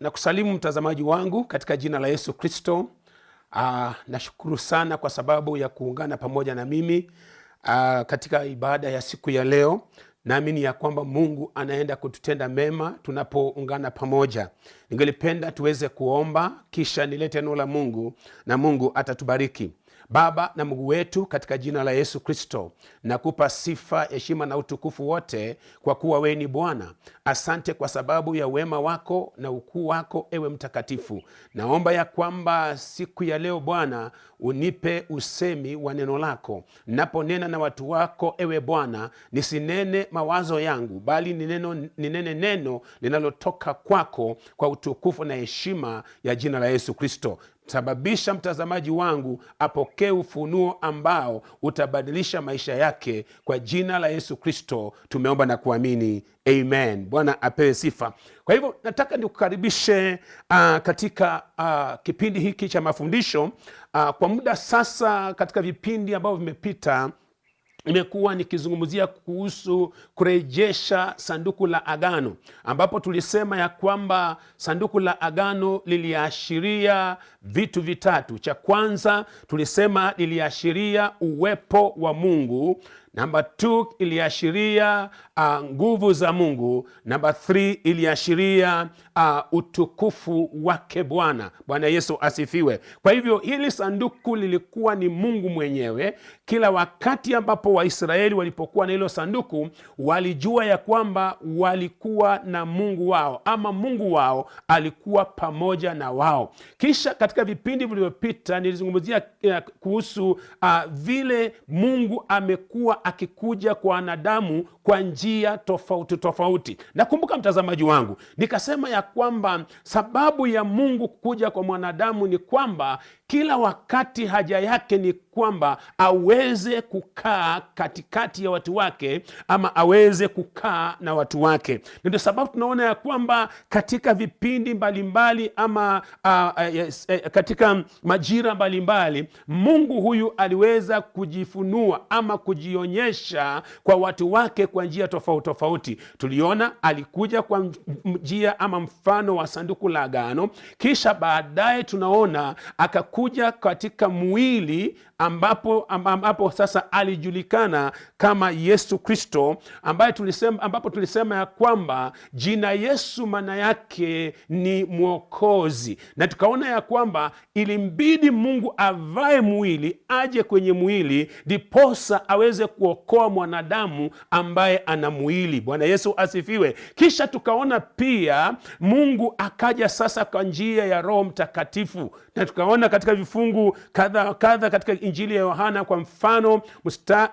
Na kusalimu mtazamaji wangu katika jina la Yesu Kristo. Nashukuru sana kwa sababu ya kuungana pamoja na mimi katika ibada ya siku ya leo. Naamini ya kwamba Mungu anaenda kututenda mema tunapoungana pamoja. Ningelipenda tuweze kuomba kisha nilete neno la Mungu na Mungu atatubariki. Baba na Mungu wetu, katika jina la Yesu Kristo, nakupa sifa, heshima na utukufu wote kwa kuwa wewe ni Bwana. Asante kwa sababu ya wema wako na ukuu wako, ewe mtakatifu. Naomba ya kwamba siku ya leo Bwana unipe usemi wa neno lako. Naponena na watu wako, ewe Bwana, nisinene mawazo yangu, bali ninene neno linalotoka kwako, kwa utukufu na heshima ya jina la Yesu Kristo. Sababisha mtazamaji wangu apokee ufunuo ambao utabadilisha maisha yake, kwa jina la Yesu Kristo tumeomba na kuamini, amen. Bwana apewe sifa. Kwa hivyo nataka nikukaribishe katika kipindi hiki cha mafundisho. Kwa muda sasa, katika vipindi ambavyo vimepita, nimekuwa nikizungumzia kuhusu kurejesha sanduku la agano, ambapo tulisema ya kwamba sanduku la agano liliashiria vitu vitatu. Cha kwanza tulisema liliashiria uwepo wa Mungu. Namba 2 iliashiria nguvu za Mungu. Namba 3 iliashiria utukufu wake Bwana. Bwana Yesu asifiwe. Kwa hivyo hili sanduku lilikuwa ni Mungu mwenyewe. Kila wakati ambapo Waisraeli walipokuwa na hilo sanduku, walijua ya kwamba walikuwa na Mungu wao, ama Mungu wao alikuwa pamoja na wao. Kisha katika vipindi vilivyopita nilizungumzia kuhusu vile Mungu amekuwa akikuja kwa wanadamu kwa njia tofauti tofauti. Nakumbuka mtazamaji wangu, nikasema ya kwamba sababu ya Mungu kuja kwa mwanadamu ni kwamba kila wakati haja yake ni kwamba aweze kukaa katikati ya watu wake, ama aweze kukaa na watu wake. Ndio sababu tunaona ya kwamba katika vipindi mbalimbali, ama katika majira mbalimbali, Mungu huyu aliweza kujifunua ama kujionyesha kwa watu wake kwa njia tofauti tofauti. Tuliona alikuja kwa njia ama mfano wa sanduku la agano, kisha baadaye tunaona akakuja katika mwili ambapo sasa alijulikana kama Yesu Kristo, ambapo tulisema ya kwamba jina Yesu maana yake ni mwokozi, na tukaona ya kwamba ilimbidi Mungu avae mwili, aje kwenye mwili, diposa aweze kuokoa mwanadamu ambaye ana mwili. Bwana Yesu asifiwe. Kisha tukaona pia Mungu akaja sasa kwa njia ya Roho Mtakatifu, na tukaona katika vifungu kadha kadha katika Injili ya Yohana, kwa mfano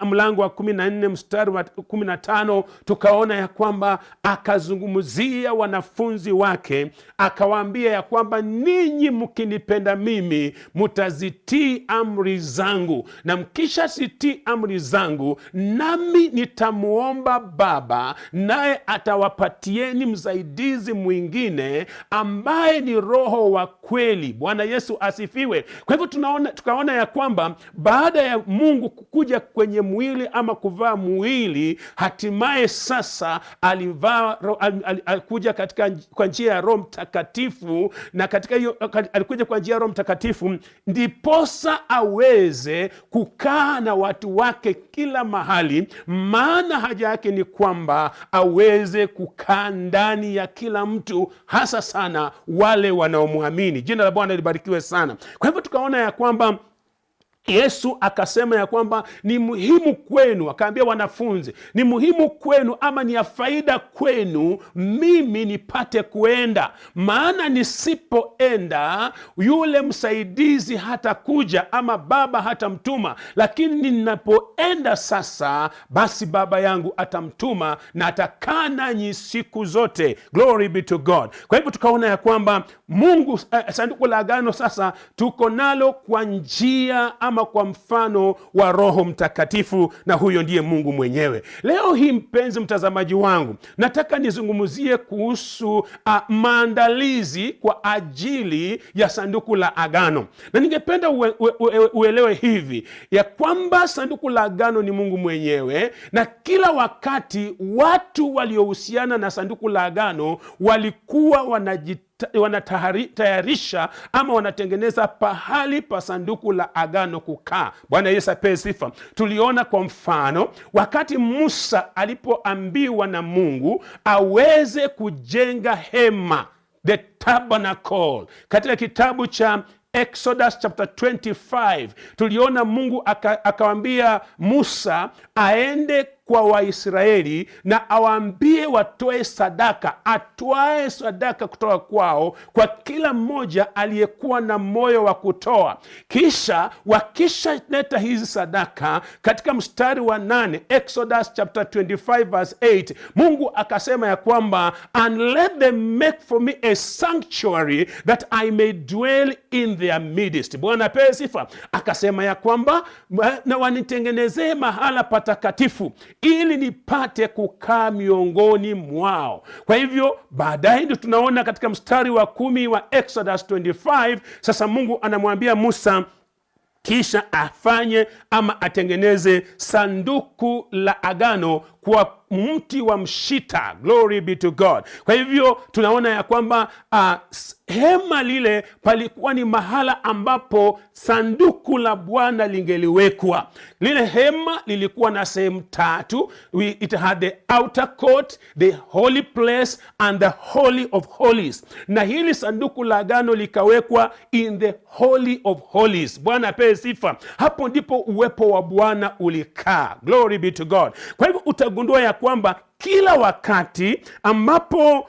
mlango wa 14 mstari wa 15, tukaona ya kwamba akazungumzia wanafunzi wake, akawaambia ya kwamba ninyi mkinipenda mimi mutazitii amri zangu, na mkisha sitii amri zangu, nami nitamuomba Baba, naye atawapatieni msaidizi mwingine ambaye ni Roho wa kweli. Bwana Yesu asifiwe. Kwa hivyo tukaona ya kwamba baada ya Mungu kukuja kwenye mwili ama kuvaa mwili, hatimaye sasa alikuja kwa njia ya Roho Mtakatifu, na katika hiyo alikuja kwa njia ya Roho Mtakatifu ndiposa aweze kukaa na watu wake kila mahali, maana haja yake ni kwamba aweze kukaa ndani ya kila mtu, hasa sana wale wanaomwamini. Jina la Bwana libarikiwe sana. Kwa hivyo tukaona ya kwamba Yesu akasema ya kwamba ni muhimu kwenu, akaambia wanafunzi, ni muhimu kwenu ama ni ya faida kwenu mimi nipate kuenda, maana nisipoenda yule msaidizi hata kuja, ama Baba hata mtuma, lakini ninapoenda sasa, basi Baba yangu atamtuma na atakaa nanyi siku zote. Glory be to God. Kwa hivyo tukaona ya kwamba Mungu, sanduku la agano sasa tuko nalo kwa njia ama kwa mfano wa Roho Mtakatifu, na huyo ndiye Mungu mwenyewe. Leo hii mpenzi mtazamaji wangu, nataka nizungumzie kuhusu maandalizi kwa ajili ya sanduku la agano, na ningependa uelewe hivi ya kwamba sanduku la agano ni Mungu mwenyewe, na kila wakati watu waliohusiana na sanduku la agano walikuwa wanajitahidi wanatayarisha ama wanatengeneza pahali pa sanduku la agano kukaa. Bwana Yesu apewe sifa. Tuliona kwa mfano wakati Musa alipoambiwa na Mungu aweze kujenga hema, the tabernacle, katika kitabu cha Exodus chapter 25 tuliona Mungu akawambia Musa aende kwa Waisraeli na awaambie watoe sadaka, atwae sadaka kutoka kwao kwa kila mmoja aliyekuwa na moyo wa kutoa. Kisha wakisha leta hizi sadaka, katika mstari wa 8 Exodus chapter 25 verse 8, Mungu akasema ya kwamba and let them make for me a sanctuary that I may dwell in their midst. Bwana apewe sifa. Akasema ya kwamba na wanitengenezee mahala patakatifu ili nipate kukaa miongoni mwao. Kwa hivyo baadaye ndio tunaona katika mstari wa 10 wa Exodus 25, sasa Mungu anamwambia Musa kisha afanye ama atengeneze sanduku la agano kwa mti wa mshita. Glory be to God. Kwa hivyo tunaona ya kwamba hema lile palikuwa ni mahala ambapo sanduku la Bwana lingeliwekwa. Lile hema lilikuwa na sehemu tatu. It had the outer court, the holy place and the holy of holies. Na hili sanduku la agano likawekwa in the holy of holies. Bwana apewe sifa. Hapo ndipo uwepo wa Bwana ulikaa. Glory be to God. Kwa hivyo utagundua ya kwamba kila wakati ambapo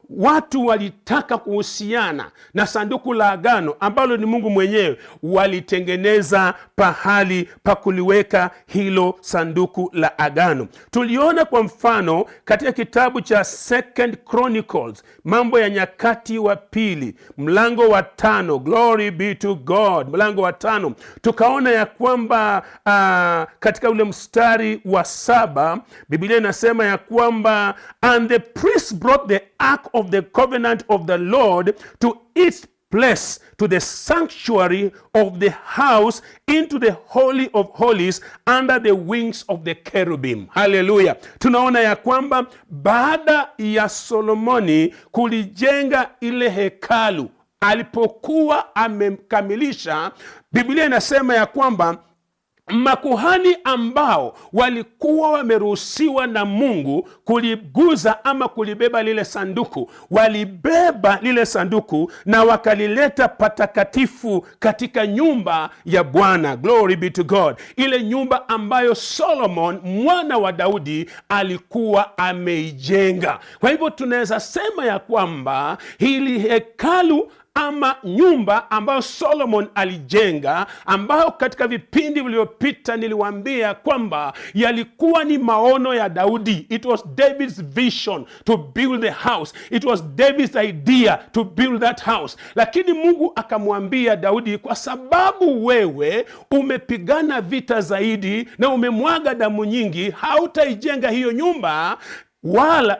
watu walitaka kuhusiana na sanduku la agano ambalo ni Mungu mwenyewe, walitengeneza pahali pa kuliweka hilo sanduku la agano. Tuliona kwa mfano katika kitabu cha 2 Chronicles, Mambo ya Nyakati wa Pili, mlango wa 5. Glory be to God. Mlango wa 5 tukaona ya kwamba katika ule mstari wa 7 Biblia inasema ya kwamba and the priest brought the ark of the covenant of the Lord to its place, to the sanctuary of the house, into the holy of holies, under the wings of the cherubim. Hallelujah. Tunaona ya kwamba baada ya Solomoni kulijenga ile hekalu, alipokuwa amekamilisha, Biblia inasema ya kwamba makuhani ambao walikuwa wameruhusiwa na Mungu kuliguza ama kulibeba lile sanduku, walibeba lile sanduku na wakalileta patakatifu katika nyumba ya Bwana. Glory be to God. Ile nyumba ambayo Solomon mwana wa Daudi alikuwa ameijenga. Kwa hivyo tunaweza sema ya kwamba hili hekalu ama nyumba ambayo Solomon alijenga, ambayo katika vipindi vilivyopita niliwaambia kwamba yalikuwa ni maono ya Daudi. It was David's vision to build the house. It was David's idea to build that house. Lakini Mungu akamwambia Daudi, kwa sababu wewe umepigana vita zaidi na umemwaga damu nyingi, hautaijenga hiyo nyumba,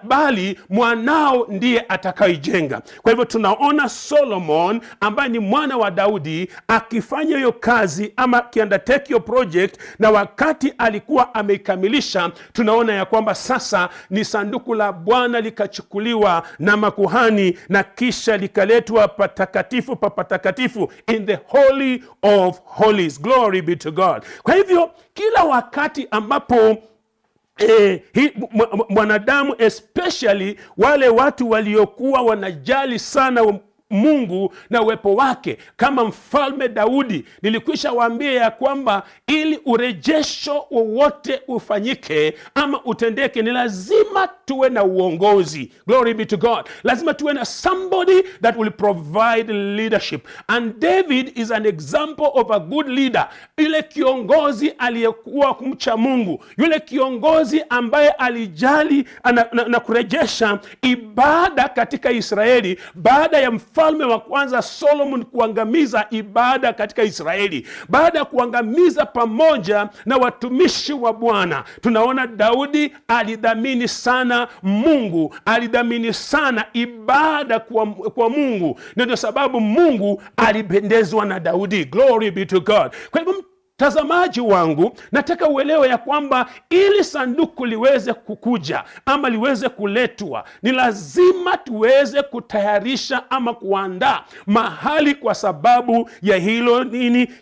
bali mwanao ndiye atakayejenga. Kwa hivyo tunaona Solomon ambaye ni mwana wa Daudi akifanya hiyo kazi ama akiundertake hiyo project, na wakati alikuwa ameikamilisha, tunaona ya kwamba sasa ni sanduku la Bwana likachukuliwa na makuhani na kisha likaletwa patakatifu pa patakatifu, in the holy of holies. Glory be to God. Kwa hivyo kila wakati ambapo mwanadamu, especially wale watu waliokuwa wanajali sana Mungu na uwepo wake, kama mfalme Daudi, nilikwisha waambia ya kwamba ili urejesho wowote ufanyike ama utendeke, ni lazima tuwe na uongozi. Glory be to God. Lazima tuwe na somebody that will provide leadership, and David is an example of a good leader. Yule kiongozi aliyekuwa kumcha Mungu, yule kiongozi ambaye alijali na kurejesha ibada katika Israeli baada ya mfalme wa kwanza Solomon kuangamiza ibada katika Israeli. Baada ya kuangamiza pamoja na watumishi wa Bwana, tunaona Daudi alidhamini sana Mungu, alidhamini sana ibada kwa Mungu. Ndio sababu Mungu alipendezwa na Daudi. Glory be to God. Kwa hivyo Mtazamaji wangu, nataka uelewe ya kwamba ili sanduku liweze kukuja ama liweze kuletwa, ni lazima tuweze kutayarisha ama kuandaa mahali kwa sababu ya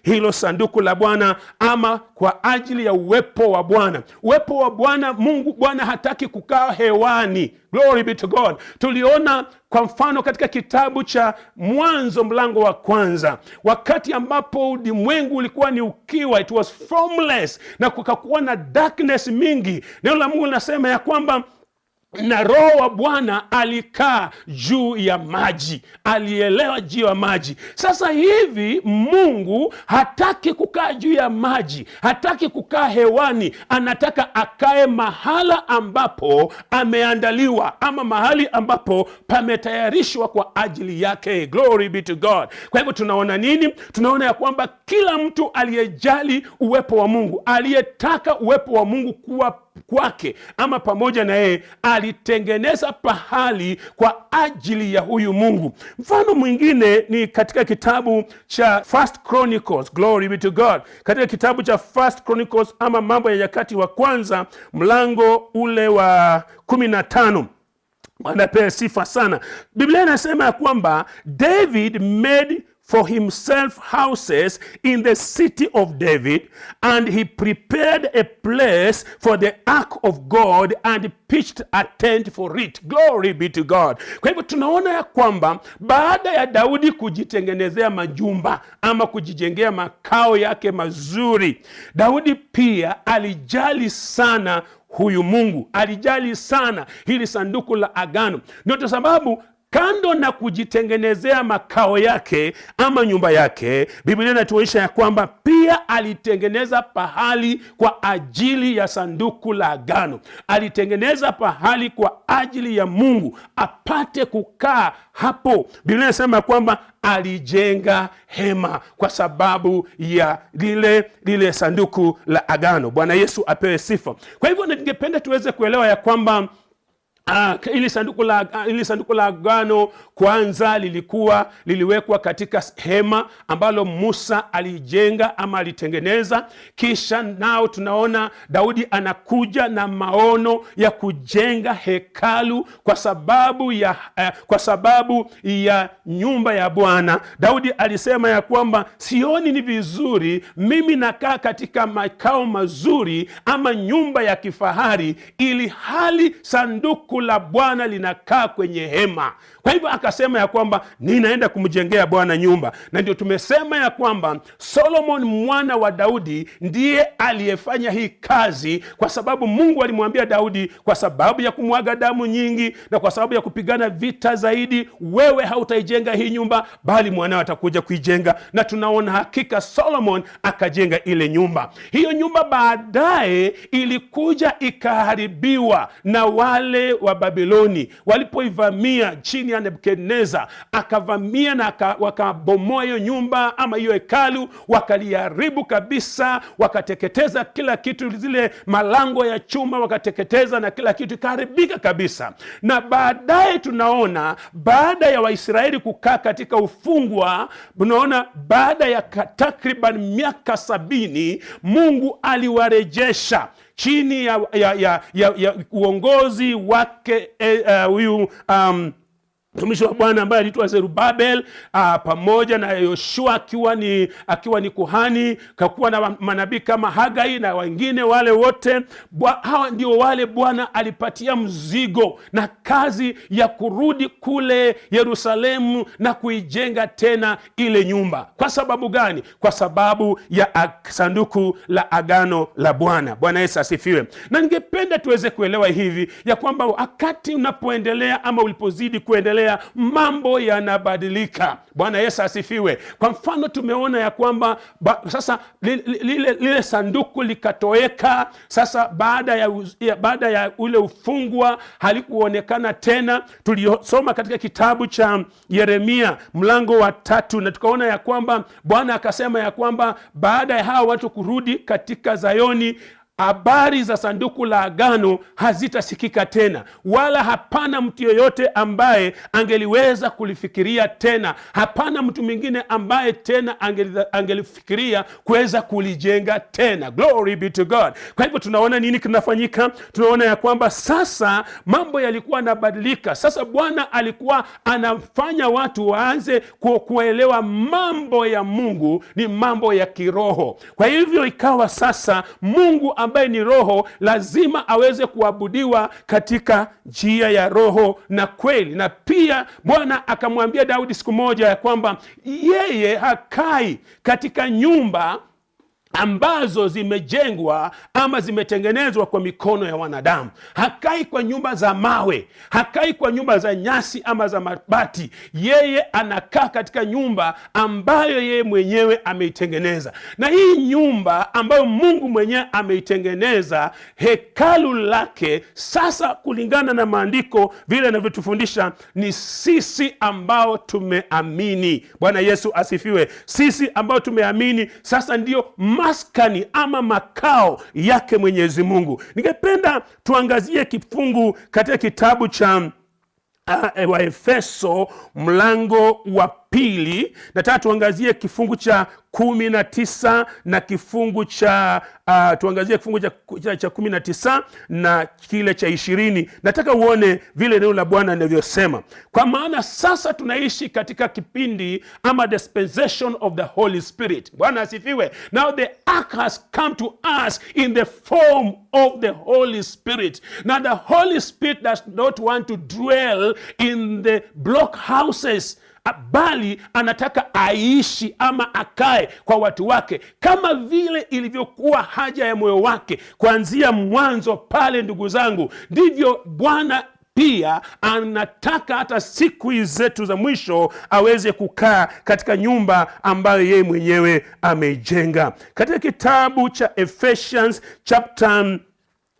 hilo sanduku la Bwana, ama kwa ajili ya uwepo wa Bwana. Uwepo wa Bwana, Mungu Bwana hataki kukaa hewani. Glory be to God. Tuliona kwa mfano katika kitabu cha Mwanzo mlango wa 1, wakati ambapo ulimwengu ulikuwa ni ukiwa, it was formless, na kukakuwa na darkness mingi. Neno la Mungu linasema ya kwamba na Roho wa Bwana alikaa juu ya maji, alielewa juu ya maji. Sasa hivi Mungu hataki kukaa juu ya maji, hataki kukaa hewani, anataka akae mahala ambapo ameandaliwa, ama mahali ambapo pametayarishwa kwa ajili yake. Glory be to God. Kwa hivyo tunaona nini? Tunaona ya kwamba kila mtu aliyejali uwepo wa Mungu, aliyetaka uwepo wa Mungu kuwa kwake ama pamoja na yeye, alitengeneza pahali kwa ajili ya huyu Mungu. Mfano mwingine ni katika kitabu cha First Chronicles. Glory be to God. Katika kitabu cha First Chronicles ama Mambo ya Nyakati wa Kwanza mlango ule wa 15. Anapewa sifa sana. Biblia inasema ya kwamba David made for himself houses in the city of David, and he prepared a place for the ark of God and pitched a tent for it. Glory be to God. Kwa hivyo tunaona ya kwamba baada ya Daudi kujitengenezea majumba ama kujijengea makao yake mazuri, Daudi pia alijali sana huyu Mungu, alijali sana hili sanduku la agano. Ndio sababu kando na kujitengenezea makao yake ama nyumba yake, Biblia inatuonyesha ya kwamba pia alitengeneza pahali kwa ajili ya sanduku la agano. Alitengeneza pahali kwa ajili ya Mungu apate kukaa hapo. Biblia inasema kwamba alijenga hema kwa sababu ya lile sanduku la agano. Bwana Yesu apewe sifa. Kwa hivyo ningependa tuweze kuelewa ya kwamba ili sanduku la agano kwanza liliwekwa katika hema ambalo Musa alijenga ama alitengeneza. Kisha nao tunaona Daudi anakuja na maono ya kujenga hekalu kwa sababu ya nyumba ya Bwana. Daudi alisema ya kwamba sioni ni vizuri mimi nakaa katika makao mazuri ama nyumba ya kifahari, ili hali sanduku la Bwana linakaa kwenye hema. Kwa hivyo akasema ya kwamba ninaenda kumjengea Bwana nyumba. Na ndio tumesema ya kwamba Solomon mwana wa Daudi ndiye aliyefanya hii kazi, kwa sababu Mungu alimwambia Daudi, kwa sababu ya kumwaga damu nyingi na kwa sababu ya kupigana vita zaidi, wewe hautaijenga hii nyumba, bali mwanao atakuja kuijenga. Na tunaona hakika Solomon akajenga ile nyumba. Hiyo nyumba baadaye ilikuja ikaharibiwa na wale wa Babiloni walipoivamia chini ya Nebukadneza. Akavamia na wakabomoa hiyo nyumba ama hiyo hekalu, wakaliharibu kabisa, wakateketeza kila kitu, zile malango ya chuma wakateketeza na kila kitu ikaharibika kabisa. Na baadaye tunaona baada ya Waisraeli kukaa katika ufungwa, tunaona baada ya takriban miaka 70 Mungu aliwarejesha chini ya uongozi wake huyu mtumishi wa Bwana ambaye aliitwa Zerubabel, pamoja na Yoshua akiwa ni kuhani, kakuwa na manabii kama Hagai na wengine wale wote. Hawa ndio wale Bwana alipatia mzigo na kazi ya kurudi kule Yerusalemu na kuijenga tena ile nyumba. Kwa sababu gani? Kwa sababu ya sanduku la agano la Bwana. Bwana Yesu asifiwe. Na ningependa tuweze kuelewa hivi ya kwamba wakati unapoendelea ama ulipozidi kuendelea, mambo yanabadilika. Bwana Yesu asifiwe. Kwa mfano tumeona ya kwamba sasa lile sanduku likatoweka. Sasa baada ya ule ufungwa halikuonekana tena. Tulisoma katika kitabu cha Yeremia mlango wa 3 na tukaona ya kwamba Bwana akasema ya kwamba baada ya hawa watu kurudi katika Zayoni, habari za sanduku la agano hazitasikika tena, wala hapana mtu yeyote ambaye angeliweza kulifikiria tena. Hapana mtu mwingine ambaye tena angelifikiria kuweza kulijenga tena. Glory be to God. Kwa hivyo tunaona nini kinafanyika? Tunaona ya kwamba sasa mambo yalikuwa yanabadilika. Sasa Bwana alikuwa anafanya watu waanze kuelewa mambo ya Mungu ni mambo ya kiroho. Kwa hivyo ikawa sasa Mungu ambaye ni roho lazima aweze kuabudiwa katika njia ya roho na kweli. Na pia Bwana akamwambia Daudi siku moja ya kwamba yeye hakai katika nyumba ambazo zimejengwa ama zimetengenezwa kwa mikono ya wanadamu. Hakai kwa nyumba za mawe, hakai kwa nyumba za nyasi ama za mabati. Yeye anakaa katika nyumba ambayo yeye mwenyewe ameitengeneza. Na hii nyumba ambayo Mungu mwenyewe ameitengeneza, hekalu lake sasa kulingana na maandiko vile yanavyotufundisha ni sisi ambao tumeamini. Bwana Yesu asifiwe. Sisi ambao tumeamini sasa ndio maskani ama makao yake Mwenyezi Mungu. Ningependa tuangazie kifungu katika kitabu cha Waefeso mlango wa 2. Nataka tuangazie kifungu cha 19 na kifungu cha tuangazie kifungu cha 19 na kile cha 20. Nataka uone vile neno la Bwana linavyosema. Kwa maana sasa tunaishi katika kipindi ama dispensation of the Holy Spirit. Bwana asifiwe. Now the ark has come to us in the form of the Holy Spirit. Now the Holy Spirit does not want to dwell in the block houses, bali anataka aishi ama akae kwa watu wake kama vile ilivyokuwa haja ya moyo wake kuanzia mwanzo pale. Ndugu zangu, ndivyo Bwana pia anataka hata siku zetu za mwisho aweze kukaa katika nyumba ambayo yeye mwenyewe ameijenga. Katika kitabu cha Ephesians chapter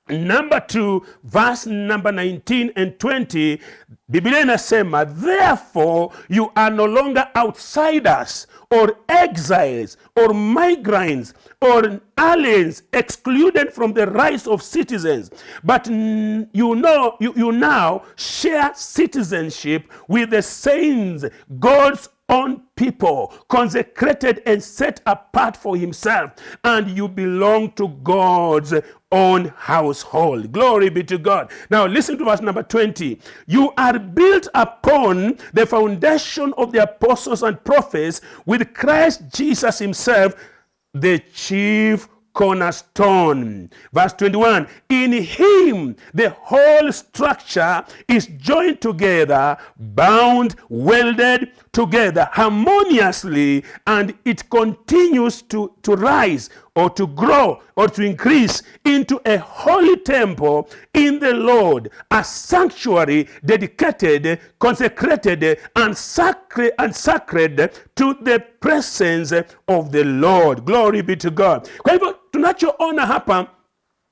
number 2 verse number 19 and 20, Biblia inasema, therefore you are no longer outsiders or exiles or migrants or aliens excluded from the rights of citizens, but you now share citizenship with the saints, God's own people, consecrated and set apart for himself, and you belong to God's own household. Glory be to God. Now listen to verse number 20. You are built upon the foundation of the apostles and prophets, with Christ Jesus himself the chief cornerstone. Verse 21, in him the whole structure is joined together, bound, welded together harmoniously, and it continues to rise or to grow or to increase into a holy temple in the Lord, a sanctuary dedicated, consecrated, and sacred to the presence of the Lord. Glory be to God. Kwa hivyo tunachoona hapa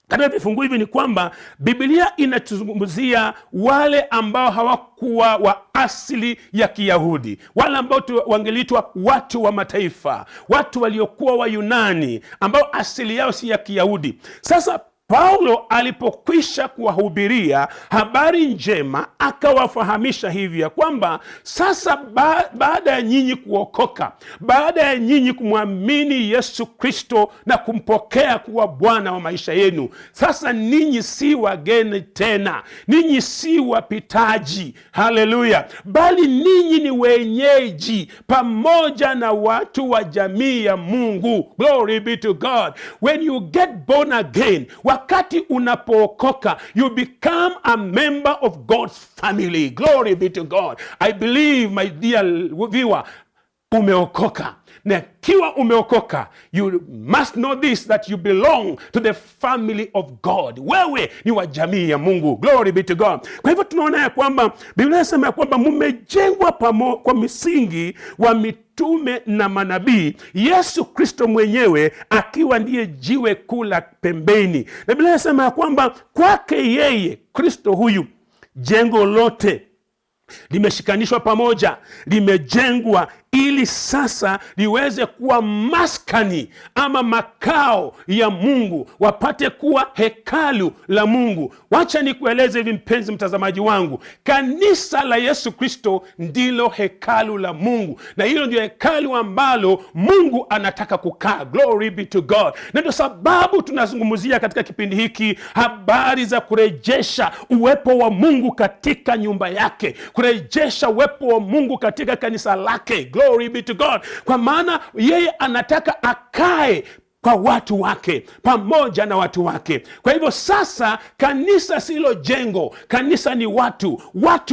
katika vifungu hivi ni kwamba Biblia inatuzungumzia wale ambao hawakuwa wa asili ya Kiyahudi, wale ambao wangelitwa watu wa mataifa, watu waliokuwa wa Yunani ambao asili yao si ya Kiyahudi. Sasa Paulo alipokwisha kuwahubiria habari njema, akawafahamisha hivi ya kwamba sasa baada ya nyinyi kuokoka, baada ya nyinyi kumwamini Yesu Kristo na kumpokea kuwa Bwana wa maisha yenu, sasa ninyi si wageni tena, ninyi si wapitaji, haleluya, bali ninyi ni wenyeji pamoja na watu wa jamii ya Mungu. Glory be to God. When you get born again, wakati unapookoka, you become a member of God's family. Glory be to God. I believe, my dear viewer, umeokoka. Na kiwa umeokoka, you must know this, that you belong to the family of God. Wewe ni wa jamii ya Mungu. Glory be to God. Kwa hivyo tunaona ya kwamba Biblia inasema ya kwamba mmejengwa kwa misingi wa mitume na manabii, Yesu Kristo mwenyewe akiwa ndiye jiwe kuu la pembeni. Na Biblia inasema ya kwamba kwake yeye Kristo huyu jengo lote limeshikanishwa pamoja, limejengwa ili sasa liweze kuwa maskani ama makao ya Mungu, wapate kuwa hekalu la Mungu. Wacha nikueleze hivi mpenzi mtazamaji wangu, kanisa la Yesu Kristo ndilo hekalu la Mungu, na hilo ndio hekalu ambalo Mungu anataka kukaa. Glory be to God. Na ndio sababu tunazungumzia katika kipindi hiki habari za kurejesha uwepo wa Mungu katika nyumba yake, kurejesha uwepo wa Mungu katika kanisa lake. Glory be to God. Kwa maana yeye anataka akae kwa watu wake, pamoja na watu wake. Kwa hivyo sasa kanisa silo jengo, kanisa ni watu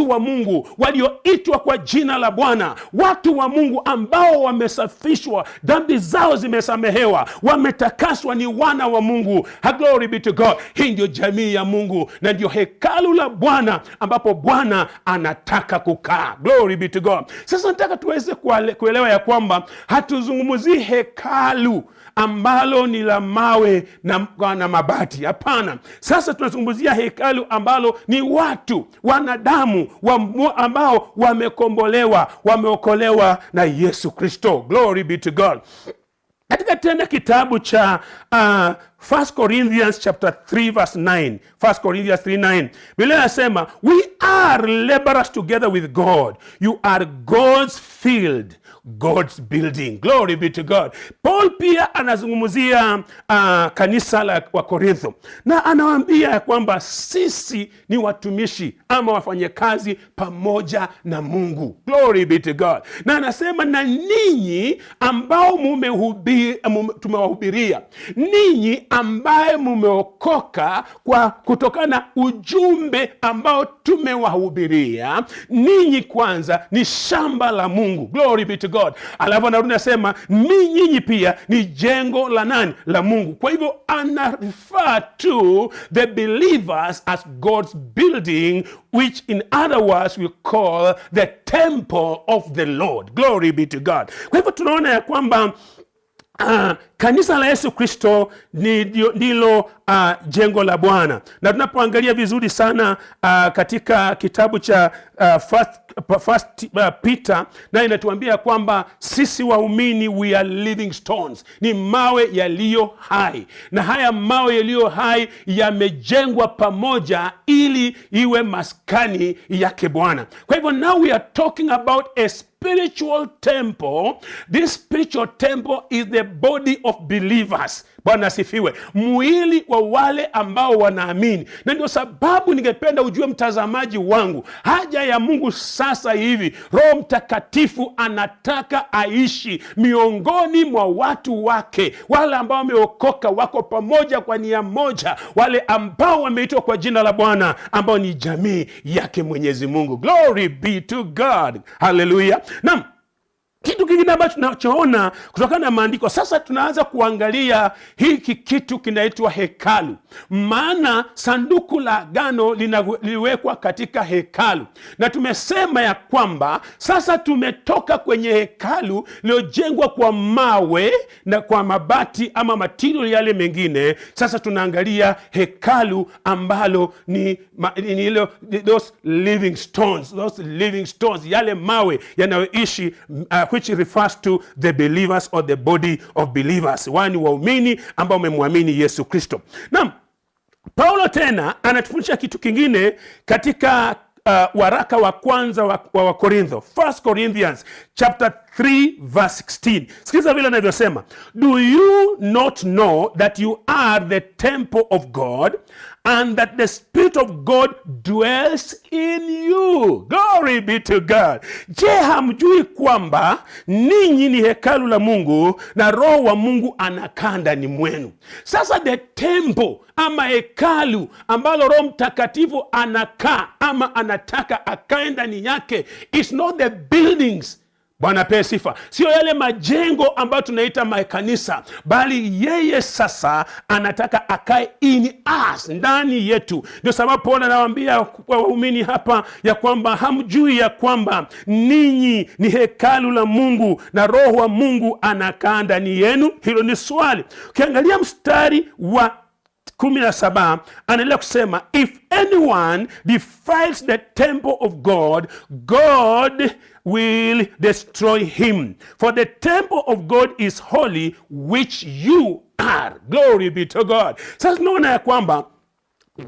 wa Mungu walioitwa kwa jina la Bwana, watu wa Mungu ambao wamesafishwa, dhambi zao zimesamehewa, wametakaswa, ni wana wa Mungu. Glory be to God. Hii ndio jamii ya Mungu na ndio hekalu la Bwana ambapo Bwana anataka kukaa. Glory be to God. Sasa nataka tuweze kuelewa ya kwamba hatuzungumzii hekalu ambalo ni la mawe na mabati. Hapana. Sasa tunazungumzia hekalu ambalo ni watu, wanadamu ambao wamekombolewa, wameokolewa na Yesu Kristo. Glory be to God. Katika tena kitabu cha 1 Corinthians chapter 3 verse 9, 1 Corinthians 3:9, Biblia inasema, we are laborers together with God. You are God's field, God's building. Glory be to God. Paul pia anazungumzia kanisa la Wakorintho, na anawaambia ya kwamba sisi ni watumishi ama wafanyakazi pamoja na Mungu. Glory be to God. Na anasema, na ninyi ambao tumewahubiria, ninyi ambaye mumeokoka kwa kutokana na ujumbe ambao tumewahubiria, ninyi kwanza ni shamba la Mungu. Glory be to God. Alafu anarudi nasema, nyinyi pia ni jengo la nani? La Mungu. Kwa hivyo ana refer to the believers as God's building, which in other words we call the temple of the Lord. Glory be to God. Kwa hivyo tunaona ya kwamba kanisa la Yesu Kristo ndilo jengo la Bwana. Na tunapoangalia vizuri sana katika kitabu cha First Peter, na inatuambia kwamba sisi waumini we are living stones, ni mawe yaliyo hai, na haya mawe yaliyo hai yamejengwa pamoja ili iwe maskani yake Bwana. Kwa hivyo now we are talking about a spiritual temple. This spiritual temple is the body of believers. Bwana asifiwe. Mwili wa wale ambao wanaamini. Na ndio sababu ningependa ujue mtazamaji wangu, haja ya Mungu sasa hivi, Roho Mtakatifu anataka aishi miongoni mwa watu wake, wale ambao wameokoka, wako pamoja kwa nia moja, wale ambao wameitwa kwa jina la Bwana, ambao ni jamii yake Mwenyezi Mungu. Glory be to God. Hallelujah. Naam. Kitu kingine ambacho tunachoona kutokana na maandiko, sasa tunaanza kuangalia hiki kitu kinaitwa hekalu. Maana sanduku la agano liliwekwa katika hekalu, na tumesema ya kwamba sasa tumetoka kwenye hekalu lililojengwa kwa mawe na kwa mabati ama material yale mengine. Sasa tunaangalia hekalu ambalo ni those living stones, yale mawe yanayoishi, which refers to the believers or the body of believers, wani waumini ambao wamemwamini Yesu Kristo. Naam, Paulo tena anatufundisha kitu kingine katika waraka wa kwanza wa Korintho, 1 Corinthians chapter 3 verse 16. Sikiza vile anavyosema, do you not know that you are the temple of God and that the Spirit of God dwells in you? Glory be to God. Je, hamjui kwamba ninyi ni hekalu la Mungu na Roho wa Mungu anakaa ndani mwenu? Sasa the temple ama hekalu ambalo Roho Mtakatifu anakaa ama anataka akae ndani yake is not the buildings. Bwana pewe sifa. Sio yale majengo ambayo tunaita makanisa, bali yeye sasa anataka akae in us, ndani yetu. Ndio sababu Paulo anawaambia waumini hapa ya kwamba hamjui ya kwamba ninyi ni hekalu la Mungu na Roho wa Mungu anakaa ndani yenu? Hilo ni swali. Ukiangalia mstari wa 17 anaendelea kusema, if anyone defiles the temple of God, God will destroy him. For the temple of God is holy, which you are. Glory be to God. Sasa tunaona ya kwamba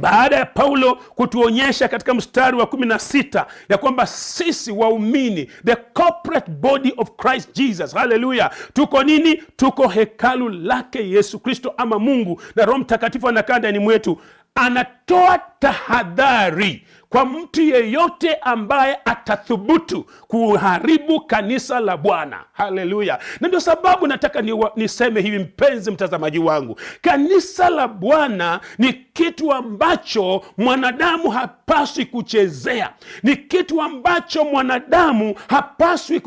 baada ya Paulo kutuonyesha katika mstari wa 16 ya kwamba sisi waumini, the corporate body of Christ Jesus, hallelujah, tuko nini? Tuko hekalu lake Yesu Kristo ama Mungu, na Roho Mtakatifu anakaa ndani mwetu. Anatoa tahadhari kwa mtu yeyote ambaye atathubutu kuharibu kanisa la Bwana. Haleluya. Na ndio sababu nataka niseme hivi, mpenzi mtazamaji wangu, kanisa la Bwana ni kitu ambacho mwanadamu hapaswi kuchezea. Ni kitu ambacho mwanadamu hapaswi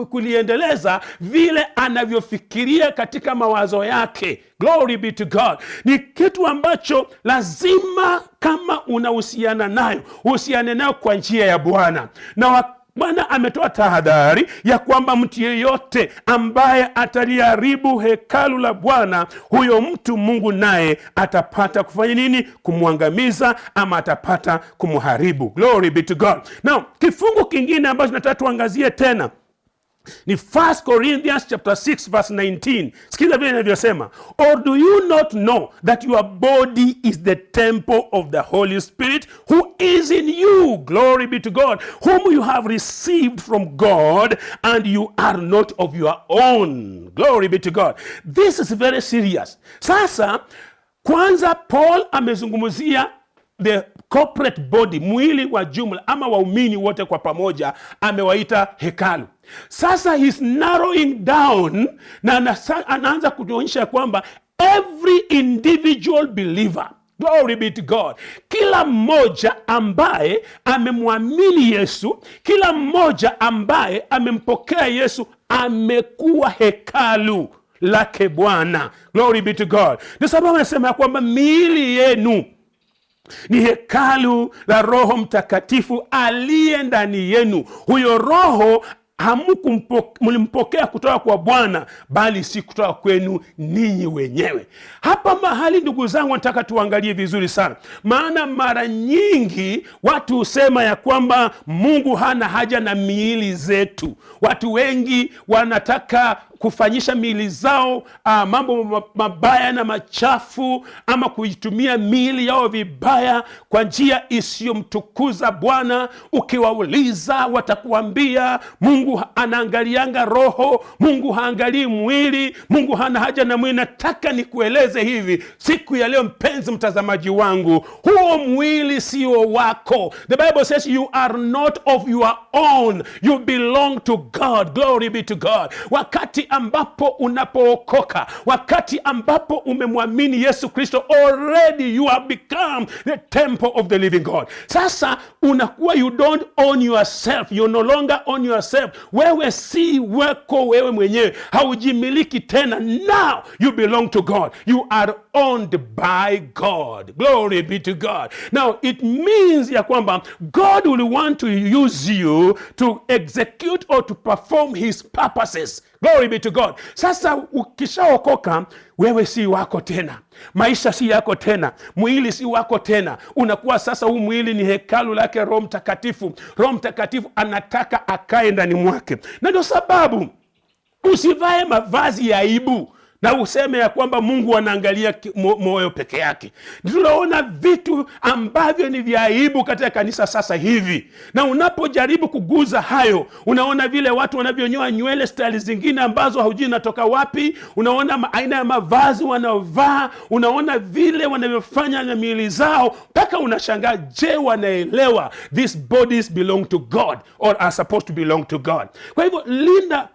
kuliendeleza vile anavyofikiria katika mawazo yake. Glory be to God. Ni kitu ambacho lazima kama unahusiana nayo, uhusiane nayo kwa njia ya Bwana. Na Bwana ametoa tahadhari ya kwamba mtu yeyote ambaye ataliharibu hekalu la Bwana, huyo mtu Mungu naye atapata kufanya nini? Kumwangamiza, ama atapata kumharibu. Glory be to God. Now, kifungu kingine ambacho nataka tuangazie tena ni 1 Corinthians chapter 6 verse 19. Sikiza vile inavyosema, or do you not know that your body is the temple of the Holy Spirit who is in you? Glory be to God, whom you have received from God, and you are not of your own. Glory be to God. This is very serious. Sasa kwanza Paul amezungumzia the corporate body, mwili wa jumla ama waumini wote kwa pamoja, amewaita hekalu. Sasa he's narrowing down na anaanza kutuonyesha kwamba every individual believer, glory be to God, kila mmoja ambaye amemwamini Yesu, kila mmoja ambaye amempokea Yesu, amekuwa hekalu lake Bwana. Glory be to God. Ndio sababu anasema kwamba miili yenu ni hekalu la Roho Mtakatifu aliye ndani yenu. Huyo Roho mlimpokea kutoka kwa Bwana, bali si kutoka kwenu ninyi wenyewe. Hapa mahali, ndugu zangu, nataka tuangalie vizuri sana, maana mara nyingi watu husema ya kwamba Mungu hana haja na miili zetu. Watu wengi wanataka kufanyisha miili zao mambo mabaya na machafu, ama kuitumia miili yao vibaya kwa njia isiyomtukuza Bwana. Ukiwauliza watakuambia Mungu anaangalianga roho, Mungu haangalii mwili, Mungu hana haja na mwili. Nataka nikueleze hivi siku ya leo, mpenzi mtazamaji wangu, huo mwili sio wako. The Bible says you are not of your own, you belong to God. Glory be to God. Wakati ambapo unapookoka, wakati ambapo umemwamini Yesu Kristo, already you have become the temple of the living God. Sasa unakuwa, you don't own yourself, you no longer own yourself. Wewe si wako wewe mwenyewe, haujimiliki tena. Now you belong to God, you are owned by God. Glory be to God. Now it means ya kwamba God will want to use you to execute or to perform his purposes. Glory be to God. Sasa ukishaokoka, wewe si wako tena, maisha si yako tena, mwili si wako tena. Unakuwa sasa, huu mwili ni hekalu lake Roho Mtakatifu. Roho Mtakatifu anataka akae ndani mwake, na ndio sababu usivae mavazi ya aibu na useme ya kwamba Mungu anaangalia moyo peke yake. Tunaona vitu ambavyo ni vya aibu katika kanisa sasa hivi, na unapojaribu kuguza hayo, unaona vile watu wanavyonyoa nywele, style zingine ambazo haujui natoka wapi. Unaona aina ya mavazi wanaovaa, unaona vile wanavyofanya na miili zao, mpaka unashangaa, je, wanaelewa these bodies belong to God or are supposed to belong to God? Kwa hivyo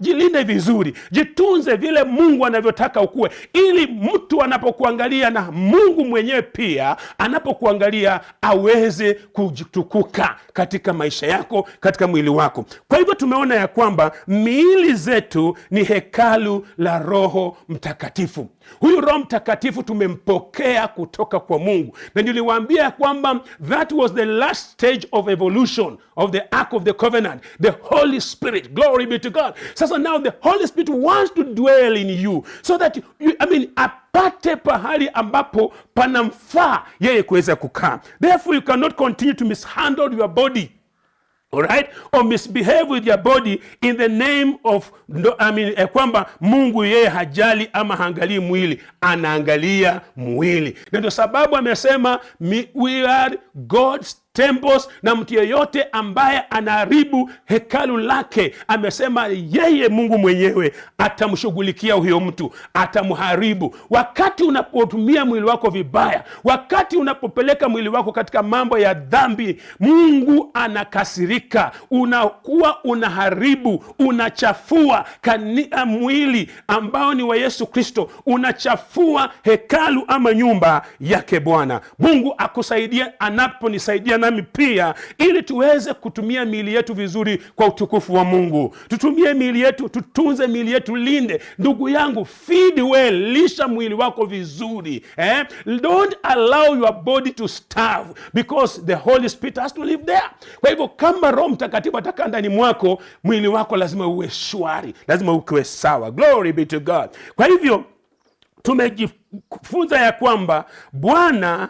jilinde vizuri, jitunze vile Mungu anavyotaka ukue, ili mtu anapokuangalia, na Mungu mwenyewe pia anapokuangalia, aweze kujitukuka katika maisha yako, katika mwili wako. Kwa hivyo tumeona ya kwamba miili zetu ni hekalu la Roho Mtakatifu. Huyu Roho Mtakatifu tumempokea kutoka kwa Mungu, na niliwaambia kwamba that was the last stage of evolution of the Ark of the Covenant, the Holy Spirit. Glory be to God. Sasa now the Holy Spirit wants to dwell in you so that apate pahali ambapo panamfaa yeye kuweza kukaa. Therefore you cannot continue to mishandle your body. Alright? Or misbehave with your body in the name of, kwamba Mungu yeye hajali ama haangalii mwili, anaangalia mwili. Na ndio sababu amesema we are God's temples, na mtu yeyote ambaye anaharibu hekalu lake, amesema yeye Mungu mwenyewe atamshughulikia huyo mtu, atamharibu. Wakati unapotumia mwili wako vibaya, wakati unapopeleka mwili wako katika mambo ya dhambi, Mungu anakasirika. Unakuwa unaharibu, unachafua mwili ambao ni wa Yesu Kristo, unachafua hekalu ama nyumba yake Bwana. Mungu akusaidia, anaponisaidia nami pia, ili tuweze kutumia miili yetu vizuri kwa utukufu wa Mungu. Tutumie miili yetu, tutunze miili yetu, linde. Ndugu yangu, feed well, lisha mwili wako vizuri. Don't allow your body to starve, because the Holy Spirit has to live there. Kwa hivyo kama Roho Mtakatifu atakaa ndani mwako, mwili wako lazima uwe shwari, lazima uwe sawa. Glory be to God. Kwa hivyo tumejifunza ya kwamba Bwana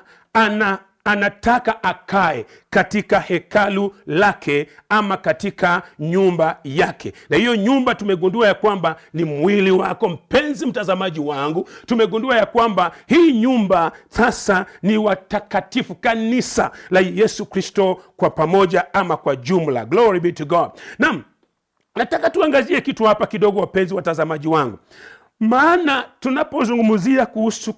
anataka akae katika hekalu lake ama katika nyumba yake. Na hiyo nyumba tumegundua ya kwamba ni mwili wako. Mpenzi mtazamaji wangu, tumegundua ya kwamba hii nyumba sasa ni watakatifu, kanisa la Yesu Kristo kwa pamoja ama kwa jumla. Glory be to God. Naam, nataka tuangazie kitu hapa kidogo, wapenzi watazamaji wangu. Maana tunapozungumzia kuhusu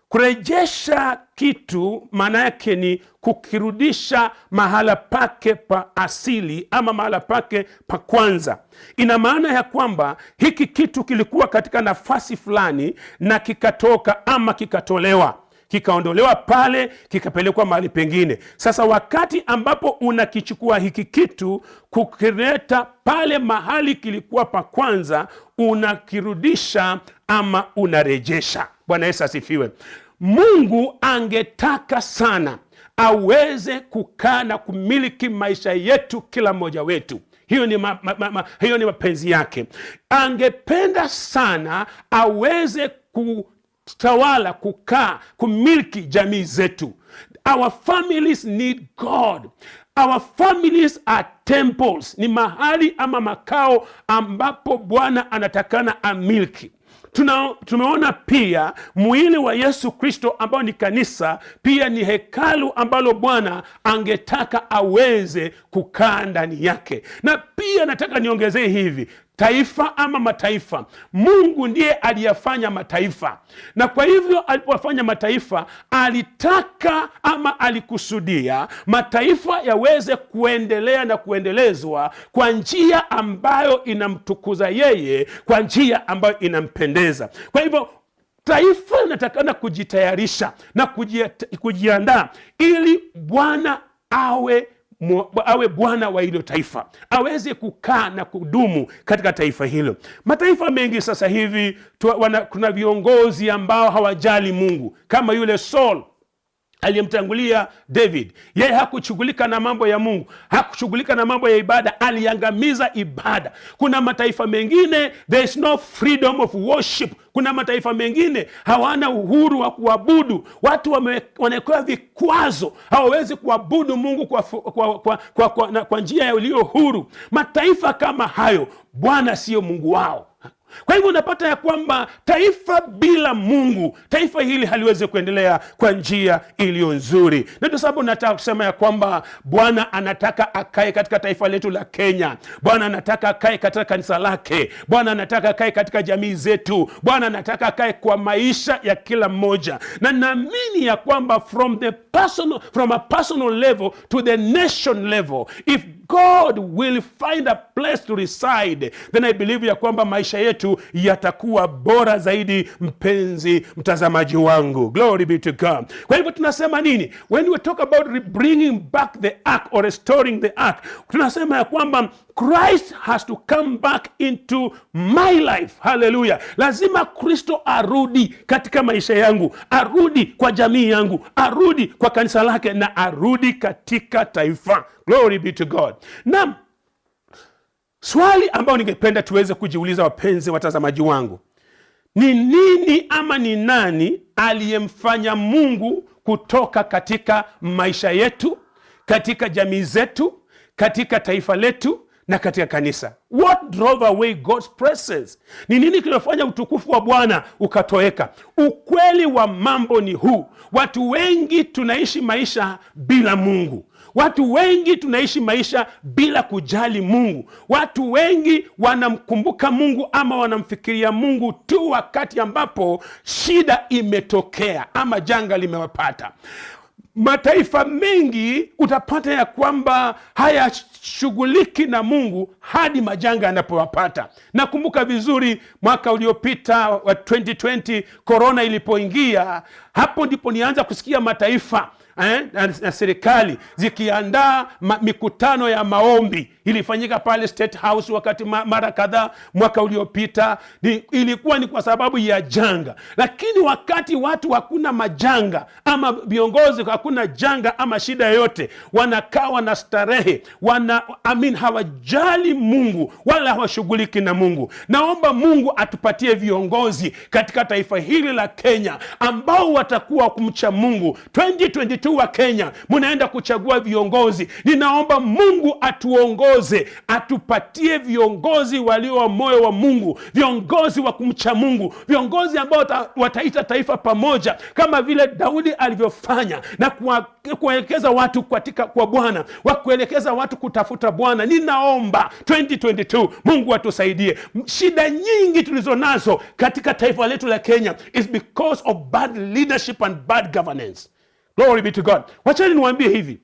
kurejesha kitu, maana yake ni kukirudisha mahala pake pa asili ama mahala pake pa kwanza. Ina maana ya kwamba hiki kitu kilikuwa katika nafasi fulani na kikatoka ama kikatolewa, kikaondolewa pale, kikapelekwa mahali pengine. Sasa wakati ambapo unakichukua hiki kitu kukileta pale mahali kilikuwa pa kwanza, unakirudisha ama unarejesha. Bwana Yesu asifiwe. Mungu angetaka sana aweze kukaa na kumiliki maisha yetu, kila mmoja wetu. Hiyo ni mapenzi yake. Angependa sana aweze kutawala, kukaa, kumiliki jamii zetu. Our families need God. Our families are temples. Ni mahali ama makao ambapo Bwana anatakana amiliki. Tumeona pia mwili wa Yesu Kristo ambao ni kanisa, pia ni hekalu ambalo Bwana angetaka aweze kukaa ndani yake. Na pia nataka niongezee hivi, taifa ama mataifa, Mungu ndiye aliyafanya mataifa. Na kwa hivyo alipofanya mataifa, alitaka ama alikusudia mataifa yaweze kuendelea na kuendelezwa kwa njia ambayo inamtukuza yeye, kwa njia ambayo inampendeza. Kwa hivyo taifa linatakana kujitayarisha na kujiandaa ili Bwana awe Bwana wa hilo taifa, aweze kukaa na kudumu katika taifa hilo. Mataifa mengi sasa hivi kuna viongozi ambao hawajali Mungu, kama yule Saul aliyemtangulia David. Yeye hakushughulika na mambo ya Mungu, hakushughulika na mambo ya ibada, aliangamiza ibada. Kuna mataifa mengine there is no freedom of worship. Kuna mataifa mengine hawana uhuru wa kuabudu. Watu wanawekewa vikwazo, hawawezi kuabudu Mungu kwa njia iliyo huru. Mataifa kama hayo, Bwana sio Mungu wao. Kwa hivyo unapata ya kwamba taifa bila Mungu, taifa hili haliwezi kuendelea kwa njia iliyo nzuri. Na ndio sababu nataka kusema ya kwamba Bwana anataka akae katika taifa letu la Kenya. Bwana anataka akae katika kanisa lake. Bwana anataka akae katika jamii zetu. Bwana anataka akae kwa maisha ya kila mmoja. Na naamini ya kwamba from a personal level to the nation level, if God will find a place to reside, then I believe ya kwamba maisha yetu yatakuwa bora zaidi, mpenzi mtazamaji wangu. Glory be to God. Kwa hivyo tunasema nini? When we talk about bringing back the ark or restoring the ark, tunasema ya kwamba Christ has to come back into my life. Hallelujah. Lazima Kristo arudi katika maisha yangu, arudi kwa jamii yangu, arudi kwa kanisa lake, na arudi katika taifa. Glory be to God. Na swali ambao ningependa tuweze kujiuliza, wapenzi watazamaji wangu, ni nini ama ni nani aliyemfanya Mungu kutoka katika maisha yetu, katika jamii zetu, katika taifa letu na katika kanisa. What drove away God's presence? Ni nini kilifanya utukufu wa Bwana ukatoweka? Ukweli wa mambo ni huu: watu wengi tunaishi maisha bila Mungu. Watu wengi tunaishi maisha bila kujali Mungu. Watu wengi wanamkumbuka Mungu ama wanamfikiria Mungu tu wakati ambapo shida imetokea ama janga limewapata. Mataifa mengi utapata ya kwamba hayashughuliki na Mungu hadi majanga yanapowapata. Nakumbuka vizuri mwaka uliopita wa 2020 corona ilipoingia, hapo ndipo nianza kusikia mataifa na serikali zikiandaa mikutano ya maombi. Ilifanyika pale State House wakati mara kadhaa mwaka uliopita. Ilikuwa ni kwa sababu ya janga. Lakini wakati watu hakuna majanga ama viongozi hakuna janga ama shida yoyote, wanakaa wanastarehe, hawajali Mungu wala hawashughuliki na Mungu. Naomba Mungu atupatie viongozi katika taifa hili la Kenya ambao watakuwa kumcha Mungu. 2022 wa Kenya mnaenda kuchagua viongozi. Ninaomba Mungu atuongoze, atupatie viongozi walio wa moyo wa Mungu, viongozi wa kumcha Mungu, viongozi ambao wataita taifa pamoja kama vile Daudi alivyofanya, na kuelekeza watu kwa Bwana, kuelekeza watu kutafuta Bwana. Ninaomba 2022 Mungu atusaidie. Shida nyingi tulizonazo katika taifa letu la Kenya is because of bad leadership and bad governance. Glory be to God. Wachani niwaambie hivi: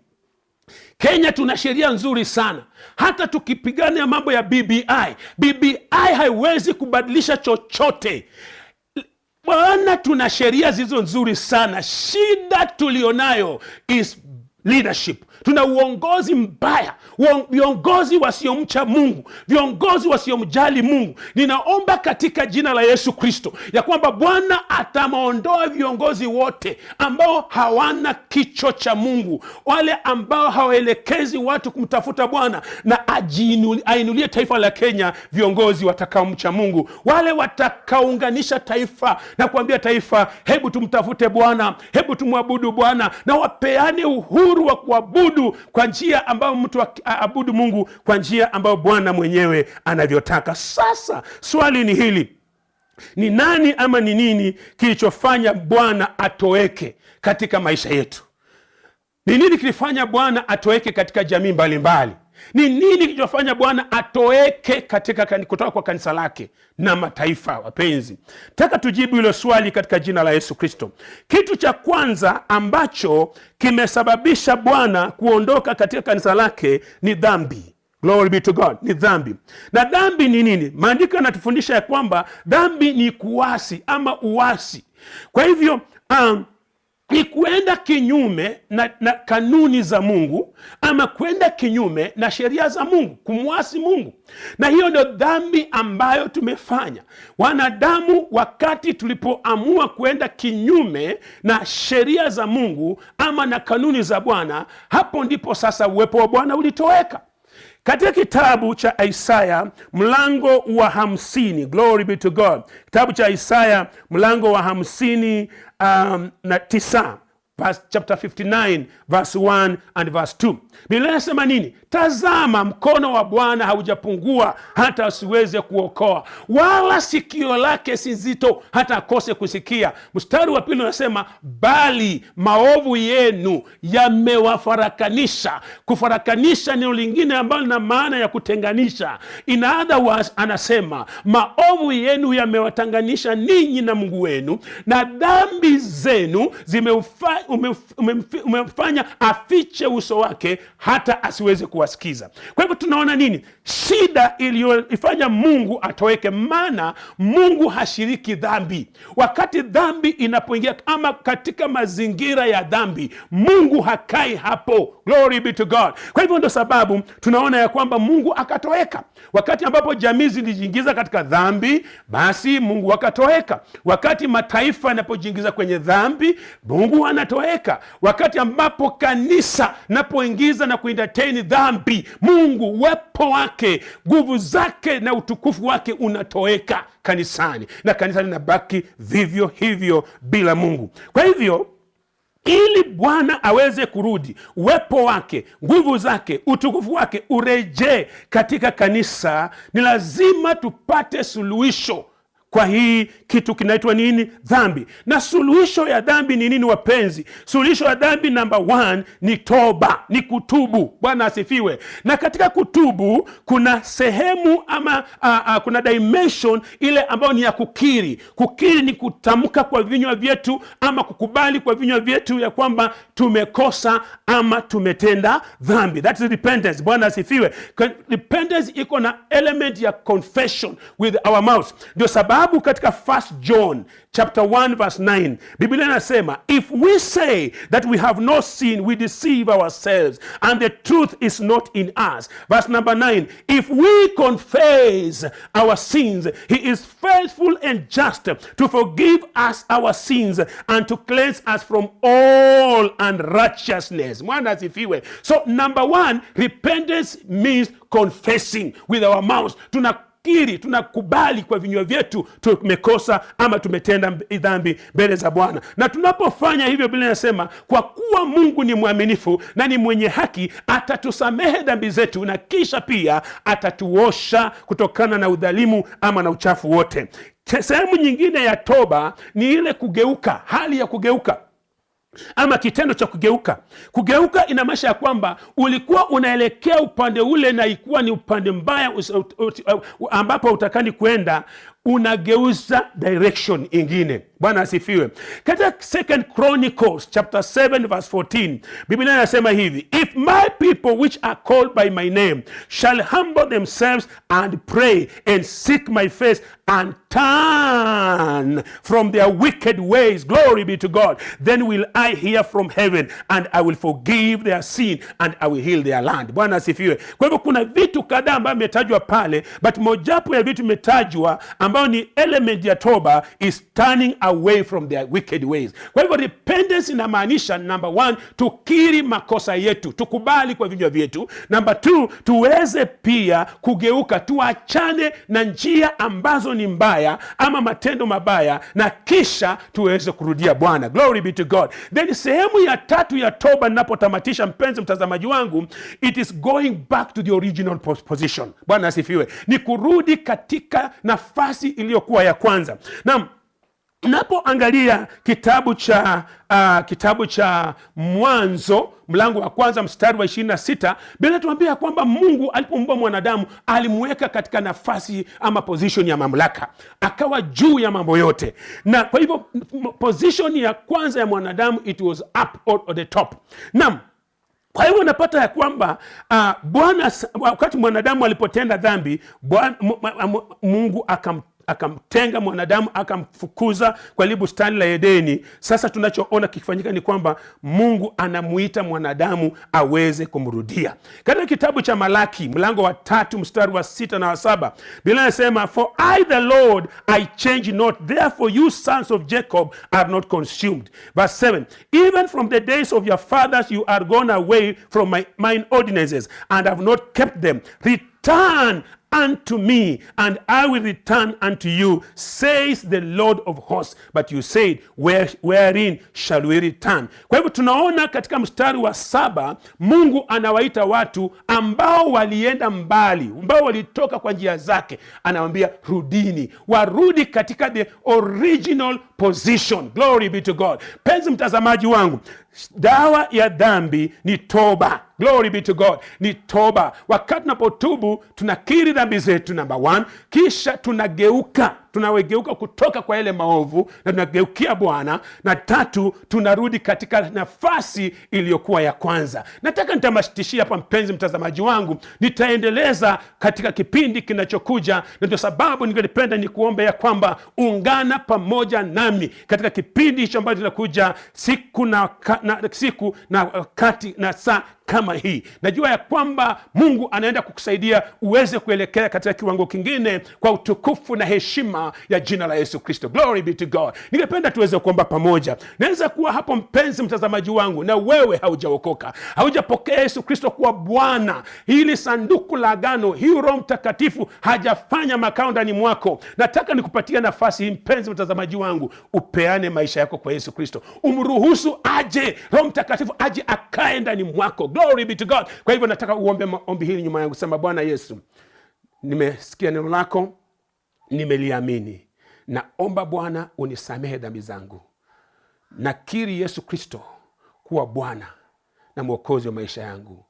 Kenya tuna sheria nzuri sana. Hata tukipigania mambo ya BBI haiwezi kubadilisha chochote. Bwana, tuna sheria zilizo nzuri sana. Shida tulionayo is leadership. Tuna uongozi mbaya, viongozi wasiomcha Mungu, viongozi wasiomjali Mungu. Ninaomba katika jina la Yesu Kristo ya kwamba Bwana atamaondoa viongozi wote ambao hawana kicho cha Mungu, wale ambao hawaelekezi watu kumtafuta Bwana, na ainulie taifa la Kenya viongozi watakaomcha Mungu, wale watakaunganisha taifa na kuambia taifa, hebu tumtafute Bwana, hebu tumwabudu Bwana, na wapeane uhuru wa kuabudu kwa njia ambayo mtu aabudu Mungu kwa njia ambayo Bwana mwenyewe anavyotaka. Sasa swali ni hili: ni nani ama ni nini kilichofanya Bwana atoweke katika maisha yetu? Ni nini kilifanya Bwana atoweke katika jamii mbalimbali? Ni nini kilichofanya Bwana atoweke kutoka kwa kanisa lake na mataifa? Wapenzi, nataka tujibu hilo swali katika jina la Yesu Kristo. Kitu cha kwanza ambacho kimesababisha Bwana kuondoka katika kanisa lake ni dhambi. Glory be to God. Ni dhambi. Na dhambi ni nini? Maandiko yanatufundisha ya kwamba dhambi ni kuasi ama uasi. Kwa hivyo ni kuenda kinyume na kanuni za Mungu, ama kwenda kinyume na sheria za Mungu, kumwasi Mungu. Na hiyo ndio dhambi ambayo tumefanya wanadamu wakati tulipoamua kwenda kinyume na sheria za Mungu ama na kanuni za Bwana. Hapo ndipo sasa uwepo wa Bwana ulitoweka. Katika kitabu cha Isaya mlango wa 50, glory be to God, kitabu cha Isaya mlango wa 59, chapter 59 verse 1 and verse 2, Biblia inasema nini? Tazama, mkono wa Bwana haujapungua hata asiweze kuokoa, wala sikio lake si zito hata akose kusikia. Mstari wa pili unasema, bali maovu yenu yamewafarakanisha. Kufarakanisha neno lingine ambalo lina maana ya kutenganisha. In other words, anasema maovu yenu yamewatanganisha ninyi na Mungu wenu, na dhambi zenu umemfanya afiche uso wake hata asiweze kuwasikiza. Kwa hivyo tunaona nini? Shida iliyoifanya Mungu atoweke, maana Mungu hashiriki dhambi. Wakati dhambi inapoingia ama katika mazingira ya dhambi, Mungu hakai hapo. Glory be to God. Kwa hivyo ndio sababu tunaona ya kwamba Mungu akatoweka. Wakati ambapo jamii zilijiingiza katika dhambi, basi Mungu akatoweka. Wakati mataifa yanapojiingiza kwenye dhambi, Mungu anatoweka. Wakati ambapo kanisa napoingiza na kuentertain dhambi, Mungu, uwepo wake, nguvu zake na utukufu wake unatoweka kanisani, na kanisa linabaki vivyo hivyo bila Mungu. Kwa hivyo ili Bwana aweze kurudi, uwepo wake, nguvu zake, utukufu wake urejee katika kanisa, ni lazima tupate suluhisho kwa hii kitu kinaitwa nini? Dhambi. Na suluhisho ya dhambi ni nini wapenzi? Suluhisho ya dhambi number 1 ni toba, ni kutubu. Bwana asifiwe. Na katika kutubu kuna sehemu ama kuna dimension ile ambayo ni ya kukiri. Kukiri ni kutamka kwa vinywa vyetu ama kukubali kwa vinywa vyetu ya kwamba tumekosa ama tumetenda dhambi. That is repentance. Bwana asifiwe. Repentance iko na element ya confession with our mouths. Ndio sababu katika 1 John chapter 1 verse 9 Biblia inasema, if we say that we have no sin, we deceive ourselves and the truth is not in us. Verse number 9, if we confess our sins, he is faithful and just to forgive us our sins and to cleanse us from all unrighteousness. Mwana asifiwe. So number 1, repentance means confessing with our mouths. Tunakubali kwa vinywa vyetu tumekosa ama tumetenda dhambi mbele za Bwana. Na tunapofanya hivyo, Biblia inasema kwa kuwa Mungu ni mwaminifu na ni mwenye haki, atatusamehe dhambi zetu na kisha pia atatuosha kutokana na udhalimu ama na uchafu wote. Sehemu nyingine ya toba ni ile kugeuka, hali ya kugeuka ama kitendo cha kugeuka. Kugeuka ina maana ya kwamba ulikuwa unaelekea upande ule na ikuwa ni upande mbaya ambapo utakani kwenda, unageuza direction ingine. Bwana asifiwe. Katika 2 Chronicles chapter 7 verse 14 Biblia inasema hivi, if my people which are called by my name shall humble themselves and pray and seek my face and turn from their wicked ways, glory be to God, then will I hear from heaven and I will forgive their sin and I will heal their land. Bwana asifiwe. Kwa hivyo kuna vitu kadhaa ambavyo vimetajwa pale, but mojawapo ya vitu vimetajwa ambao ni element ya toba is turning away from their wicked ways. Kwa hivyo repentance inamaanisha number 1, tukiri makosa yetu, tukubali kwa vinywa vyetu. Number 2, tuweze pia kugeuka, tuachane na njia ambazo ni mbaya ama matendo mabaya, na kisha tuweze kurudia Bwana. Glory be to God. Then sehemu ya 3 ya toba ninapotamatisha, mpenzi mtazamaji wangu, it is going back to the original position. Bwana asifiwe. Ni kurudi katika nafasi iliyokuwa ya kwanza. Na napoangalia kitabu cha Mwanzo mlango wa 1 mstari wa 26, Biblia inatuambia kwamba Mungu alipomuumba mwanadamu alimweka katika nafasi ama position ya mamlaka, akawa juu ya mambo yote. Na kwa hivyo position ya kwanza ya mwanadamu, it was up or the top. Naam. Kwa hivyo unapata ya kwamba Bwana, wakati mwanadamu alipotenda dhambi, Mungu akamtenga mwanadamu, akamfukuza kwa ile bustani la Edeni. Sasa tunachoona kifanyika ni kwamba Mungu anamuita mwanadamu aweze kumrudia. Katika kitabu cha Malaki mlango wa 3 mstari wa 6 na wa 7, Biblia inasema, for I the Lord I change not, therefore you sons of Jacob are not consumed. Verse 7, even from the days of your fathers you are gone away from mine ordinances and have not kept them. Return unto me, and I will return unto you, says the Lord of hosts. But you said, wherein shall we return? Kwa hivyo tunaona katika mstari wa 7 Mungu anawaita watu ambao walienda mbali, ambao walitoka kwa njia zake, anawaambia rudini, warudi katika the original position. Glory be to God. Penzi mtazamaji wangu, dawa ya dhambi ni toba. Glory be to God. Ni toba. Wakati tunapotubu, tunakiri dhambi zetu number 1, kisha tunageuka kutoka kwa ile maovu na tunageukia Bwana, na 3, tunarudi katika nafasi iliyokuwa ya kwanza. Nataka nitamashitishia hapa mpenzi mtazamaji wangu, nitaendeleza katika kipindi kinachokuja, na ndio sababu ningependa nikuombe ya kwamba ungana pamoja nami katika kipindi hicho ambacho kinakuja siku na wakati na saa kama hii. Najua ya kwamba Mungu anaenda kukusaidia uweze kuelekea katika kiwango kingine kwa utukufu na heshima heshima ya jina la Yesu Kristo. Glory be to God. Ningependa tuweze kuomba pamoja. Naweza kuwa hapo mpenzi mtazamaji wangu na wewe haujaokoka, haujapokea Yesu Kristo kuwa Bwana. Hili sanduku la agano, hii Roho Mtakatifu hajafanya makao ndani mwako. Nataka nikupatia nafasi hii mpenzi mtazamaji wangu, upeane maisha yako kwa Yesu Kristo. Umruhusu aje, Roho Mtakatifu aje akae ndani mwako. Glory be to God. Kwa hivyo nataka uombe ombi hili nyuma yangu. Sema, Bwana Yesu, nimesikia neno lako, nimeliamini. Naomba Bwana unisamehe dhambi zangu. Nakiri Yesu Kristo kuwa Bwana na Mwokozi wa maisha yangu.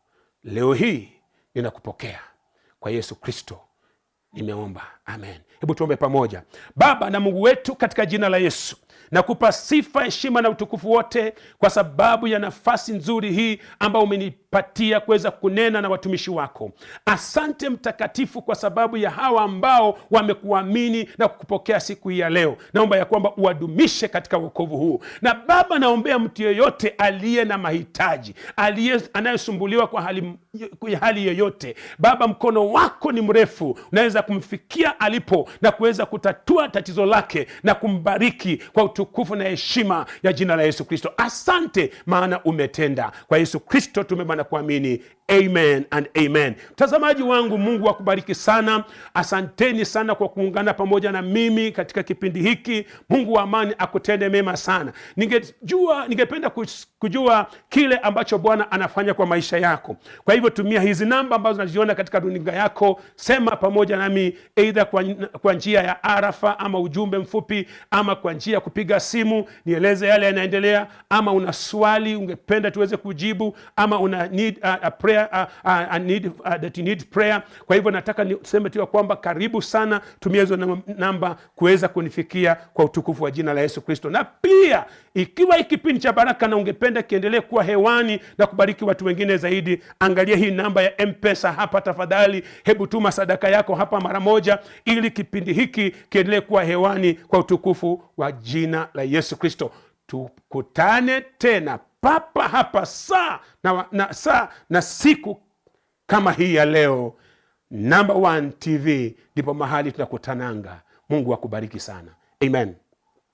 Leo hii ninakupokea kwa Yesu Kristo nimeomba, amen. Hebu tuombe pamoja. Baba na Mungu wetu, katika jina la Yesu nakupa sifa, heshima na utukufu wote kwa sababu ya nafasi nzuri hii ambayo umenipatia kuweza kunena na watumishi wako. Asante Mtakatifu kwa sababu ya hawa ambao wamekuamini na kukupokea siku hii ya leo. Naomba ya kwamba uwadumishe katika wokovu huu. Na Baba, naombea mtu yeyote aliye na mahitaji, anayesumbuliwa kwa hali yoyote. Baba, mkono wako ni mrefu, unaweza kumfikia alipo na kuweza kutatua tatizo lake na kumbariki kwa utukufu na heshima ya jina la Yesu Kristo. Asante maana umetenda. Kwa Yesu Kristo tumeomba na kuamini. Amen and amen. Mtazamaji wangu, Mungu akubariki sana. Asanteni sana kwa kuungana pamoja na mimi katika kipindi hiki. Mungu wa amani akutende mema sana. Ningependa kujua kile ambacho Bwana anafanya kwa maisha yako. Kwa hivyo tumia hizi namba ambazo unaziona katika runinga yako. Sema pamoja nami either kwa njia ya arafa ama ujumbe mfupi, ama kwa njia ya kupiga simu. Nieleze yale yanaendelea, ama una swali ungependa tuweze kujibu, ama una need a prayer, that you need prayer. Kwa hivyo nataka niseme tu kwamba karibu sana, tumia hizo namba kuweza kunifikia kwa utukufu wa jina la Yesu Kristo. Na pia ikiwa kipindi cha baraka na ungependa kiendelee kuwa hewani na kubariki watu wengine zaidi, angalia hii namba ya M-Pesa hapa tafadhali. Hebu tuma sadaka yako hapa mara moja ili kipindi hiki kiendelee kuwa hewani kwa utukufu wa jina la Yesu Kristo. Tukutane tena papa hapa saa na siku kama hii ya leo. Number 1 TV ndipo mahali tunakutananga. Mungu akubariki sana. Amen.